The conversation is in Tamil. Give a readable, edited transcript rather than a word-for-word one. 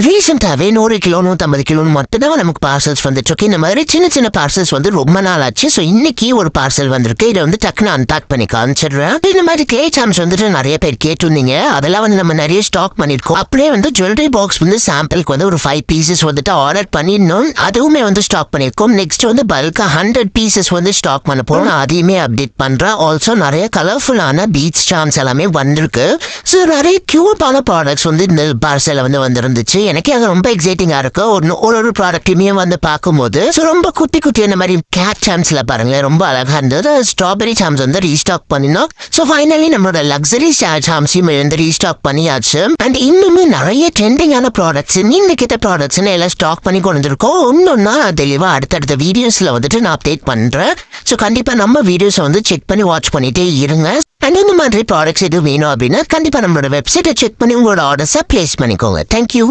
ரீசெண்டாவே 100 கிலோ 150 கிலோ மட்டும் தான் நமக்கு பார்சல்ஸ் வந்துட்டு இருக்கு. இந்த மாதிரி சின்ன சின்ன பார்சல்ஸ் வந்து ரொம்ப நாள் ஆச்சு. ஸோ இன்னைக்கு ஒரு பார்சல் வந்திருக்கு. இதை வந்து டக்குன்னு அன்பேக் பண்ணி காமிச்சிடுறேன். இந்த மாதிரி கிளே சாம்ஸ் வந்துட்டு நிறைய பேர் கேட்டிருந்தீங்க. அதெல்லாம் வந்து நம்ம நிறைய ஸ்டாக் பண்ணிருக்கோம். அப்படியே வந்து ஜுவல்லரி பாக்ஸ் வந்து சாம்பிளுக்கு வந்து ஒரு 5 பீசஸ் வந்துட்டு ஆர்டர் பண்ணிடணும். அதுவுமே வந்து ஸ்டாக் பண்ணிருக்கோம். நெக்ஸ்ட் வந்து பல்கா 100 பீசஸ் வந்து ஸ்டாக் பண்ண போறோம். அதையுமே அப்டேட் பண்றேன். ஆல்சோ நிறைய கலர்ஃபுல்லான பீச் சாம்ஸ் எல்லாமே வந்திருக்கு. ஸோ நிறைய கியூட்டான ப்ராடக்ட்ஸ் வந்து இந்த பார்சல்ல வந்து வந்துருந்துச்சு. எனக்கே அது ரொம்ப எக்ஸைட்டிங்கா இருக்கு. ஒரு ப்ராடக்டையுமே வந்து பார்க்கும்போது ரொம்ப குட்டி குட்டி இந்த மாதிரி கேட் சாம்ஸ்ல பாருங்களேன், ரொம்ப அழகா இருந்தது. ஸ்ட்ராபெரி சாம்ஸ் வந்து ரீஸ்டாக் பண்ணினோம். ஸோ ஃபைனலி நம்மளோட லக்ஸரி சாம்ஸையும் வந்து ரீஸ்டாக் பண்ணியாச்சு. அண்ட் இன்னுமே நிறைய ட்ரெண்டிங்கான ப்ராடக்ட்ஸ் நீங்க கிட்ட ப்ராடக்ட்ஸ் எல்லாம் ஸ்டாக் பண்ணி கொண்டு வந்திருக்கோம். இன்னொன்னா தெளிவா அடுத்தடுத்த வீடியோஸ்ல வந்துட்டு நான் அப்டேட் பண்றேன். ஸோ கண்டிப்பா நம்ம வீடியோஸை வந்து செக் பண்ணி வாட்ச் பண்ணிட்டே இருங்க. அண்ட் இந்த மாதிரி ப்ராடக்ட்ஸ் எதுவும் வேணும் அப்படின்னா கண்டிப்பா நம்மளோட வெப்சைட்டை செக் பண்ணி உங்களோட ஆர்டர்ஸை பிளேஸ் பண்ணிக்கோங்க. தேங்க்யூ.